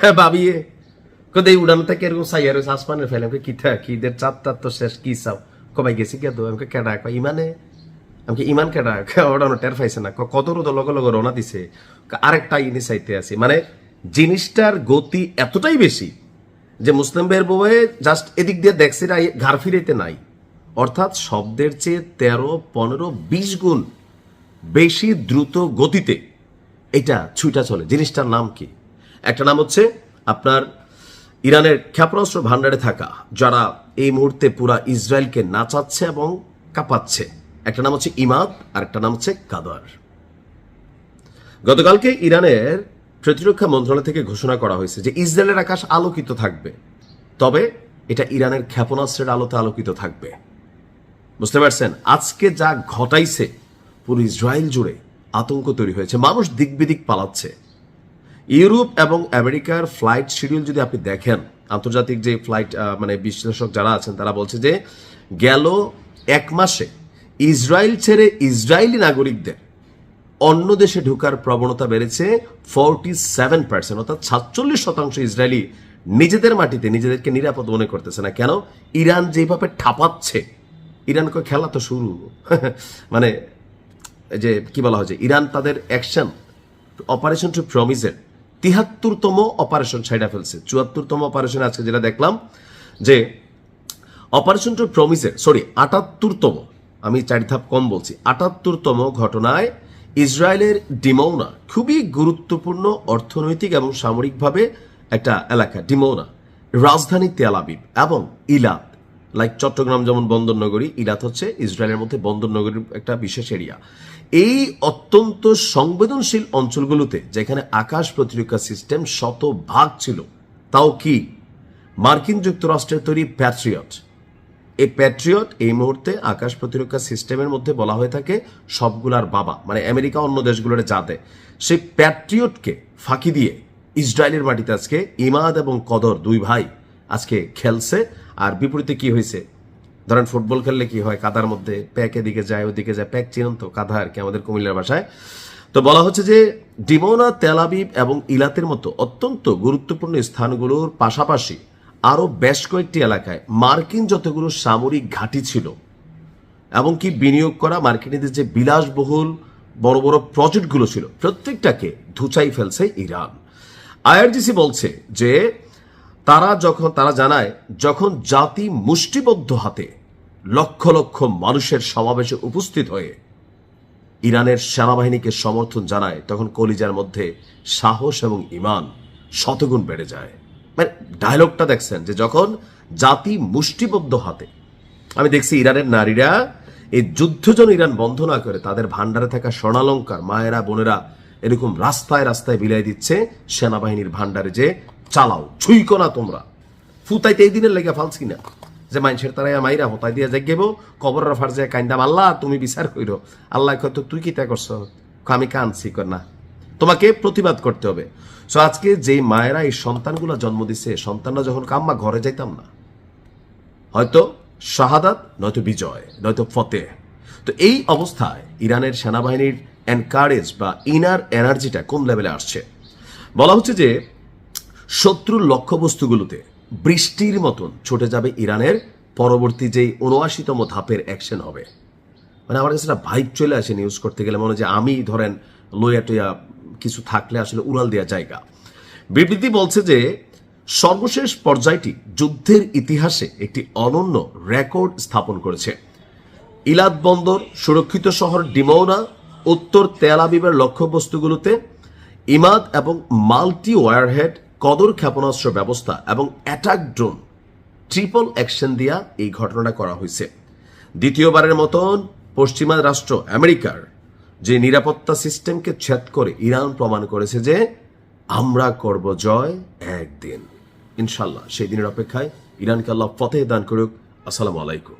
হ্যাঁ ভাবিয়ে কোথায় উড়ান থেকে এরকম সাইয়ার আসমানের ফেলে আমাকে কি দের চার তো শেষ কি চাও কমাই গেছি কে দো আমাকে কেডা ইমানে আমাকে ইমান কেডা ওড়ানো টের পাইছে না কত রোদ লগে লগে রওনা দিছে আরেকটা ইনি চাইতে আছে মানে জিনিসটার গতি এতটাই বেশি যে মুসলিম ভাইয়ের বউয়ে জাস্ট এদিক দিয়ে দেখছে ঘাড় ফিরাইতে নাই, অর্থাৎ শব্দের চেয়ে 13, 15, 20 গুণ বেশি দ্রুত গতিতে এটা ছুটা চলে। জিনিসটার নাম কি? একটা নাম হচ্ছে আপনার ইরানের ক্ষেপণাস্ত্র ভান্ডারে থাকা যারা এই মুহূর্তে পুরা ইসরায়েলকে নাচাচ্ছে এবং কাঁপাচ্ছে, একটা নাম হচ্ছে ইমাদ আর একটা নাম হচ্ছে কাদার। গতকালকে ইরানের প্রতিরক্ষা মন্ত্রণালয় থেকে ঘোষণা করা হয়েছে যে ইসরায়েলের আকাশ আলোকিত থাকবে, তবে এটা ইরানের ক্ষেপণাস্ত্রের আলোতে আলোকিত থাকবে। বুঝতে পারছেন? আজকে যা ঘটাইছে পুরো ইসরায়েল জুড়ে আতঙ্ক তৈরি হয়েছে, মানুষ দিক বিদিক পালাচ্ছে। ইউরোপ এবং আমেরিকার ফ্লাইট শিডিউল যদি আপনি দেখেন, আন্তর্জাতিক যে ফ্লাইট মানে বিশ্লেষক যারা আছেন তারা বলছে যে গেল 1 মাসে ইসরায়েল ছেড়ে ইসরায়েলি নাগরিকদের অন্য দেশে ঢোকার প্রবণতা বেড়েছে 47%, অর্থাৎ 47% ইসরায়েলি নিজেদের মাটিতে নিজেদেরকে নিরাপদ মনে করতেছে না। কেন? ইরান যেভাবে ঠাপাচ্ছে, ইরানকে খেলা তো শুরু মানে যে কি বলা হয়েছে, ইরান তাদের অ্যাকশন অপারেশন টু প্রমিসের 73তম অপারেশন ছাইড়া ফেলছে। 74তম অপারেশন আজকে যেটা দেখলাম যে অপারেশন টু প্রমিসের 78তম, আমি 4 ধাপ কম বলছি, 78তম ঘটনায় ইসরায়েলের ডিমৌনা খুবই গুরুত্বপূর্ণ অর্থনৈতিক এবং সামরিকভাবে একটা এলাকা। ডিমৌনা রাজধানী তেল আবিব এবং ইলাত, লাইক চট্টগ্রাম যেমন বন্দরনগরী, ইলাত হচ্ছে ইসরায়েলের মধ্যে বন্দরনগরীর একটা বিশেষ এরিয়া। এই অত্যন্ত সংবেদনশীল অঞ্চলগুলোতে যেখানে আকাশ প্রতিরক্ষা সিস্টেম শতভাগ ছিল, তাও কি মার্কিন যুক্তরাষ্ট্রের তৈরি প্যাট্রিয়ট, এই প্যাট্রিয়ট এই মুহূর্তে আকাশ প্রতিরক্ষা সিস্টেমের মধ্যে বলা হয়ে থাকে সবগুলার বাবা, মানে আমেরিকা অন্য দেশগুলোর যা দেয়, সেই প্যাট্রিয়টকে ফাঁকি দিয়ে ইসরায়েলের মাটিতে আজকে ইমাদ এবং কদর 2 ভাই আজকে খেলছে। আর বিপরীতে কি হয়েছে, ধরেন ফুটবল খেললে কি হয়, কাদার মধ্যে প্যাক এদিকে যায় ওদিকে যায়, প্যাক চিনুন তো, কাদা আর কি আমাদের কুমিল্লার ভাষায়। তো বলা হচ্ছে যে ডিমোনা, তেল আবিব এবং ইলাতের মতো অত্যন্ত গুরুত্বপূর্ণ স্থানগুলোর পাশাপাশি আরো বেশ কয়েকটি এলাকায় মার্কিন যতগুলো সামরিক ঘাঁটি ছিল এবং কি বিনিয়োগ করা মার্কিনীদের যে বিলাসবহুল বড় বড় প্রজেক্টগুলো ছিল, প্রত্যেকটাকে ধুচাই ফেলছে ইরান। আইআরজিসি বলছে যে তারা জানায় যখন জাতি মুষ্টিবদ্ধ হাতে লক্ষ লক্ষ মানুষের সমাবেশে উপস্থিত হয়ে ইরানের সেনাবাহিনীকে সমর্থন জানায়, তখন কলিজার মধ্যে সাহস এবং ঈমান শতগুণ বেড়ে যায়। মানে ডায়লগটা দেখছেন যে যখন জাতি মুষ্টিবদ্ধ হাতে, আমি দেখছি ইরানের নারীরা এই যুদ্ধ যেন ইরান বন্ধ না করে তাদের ভান্ডারে থাকা স্বর্ণালঙ্কার মায়েরা বোনেরা এরকম রাস্তায় রাস্তায় বিলাই দিচ্ছে সেনাবাহিনীর ভান্ডারে, যে চালাও ছুইকো না তোমরা, ফুতাইতে এই দিনের লেগে ফালছি না যে মানুষের তারা মাইরা হতাই দিয়ে যাইব কবরের ফার্জে কাইন্দাম, আল্লাহ তুমি বিচার কইরো। আল্লাহ কত তুই কি তা করছো, আমি কানছি কর না, তোমাকে প্রতিবাদ করতে হবে। সো আজকে যে মায়েরা এই সন্তানগুলো জন্ম দিচ্ছে, সন্তানরা যখন কাম্মা ঘরে যাইতাম না, হয়তো শাহাদাত নয়তো বিজয় নয়তো ফতেহ। তো এই অবস্থায় ইরানের সেনাবাহিনীর এনকারেজ বা ইনার এনার্জিটা কোন লেভেলে আসছে, বলা হচ্ছে যে শত্রুর লক্ষ্যবস্তুগুলোতে বৃষ্টির মতন ছুটে যাবে ইরানের পরবর্তী যে 79তম ধাপের অ্যাকশন হবে। মানে আমার কাছে একটা ভাইব চলে আসে নিউজ করতে গেলে, মনে হয় যে আমি ধরেন লইয়া টইয়া কিছু থাকলে আসলে উড়াল দেওয়া জায়গা। বিবৃতি বলছে যে সর্বশেষ পর্যায়টি যুদ্ধের ইতিহাসে একটি অনন্য রেকর্ড স্থাপন করেছে। ইলাত বন্দর, সুরক্ষিত শহর ডিমৌনা, উত্তর তেল আবিবের লক্ষ্যবস্তুগুলোতে ইমাদ এবং মাল্টি ওয়ারহেড কদর ক্ষেপণাস্ত্র ব্যবস্থা এবং অ্যাটাক ড্রোন ট্রিপল অ্যাকশন দিয়া এই ঘটনাটা করা হয়েছে। দ্বিতীয়বারের মতন পশ্চিমা রাষ্ট্র আমেরিকার যে নিরাপত্তা সিস্টেমকে ছেদ করে ইরান প্রমাণ করেছে যে আমরা করব জয় একদিন, ইনশাল্লাহ। সেই দিনের অপেক্ষায়। ইরানকে আল্লাহ ফতেহ দান করুক। আসসালামু আলাইকুম।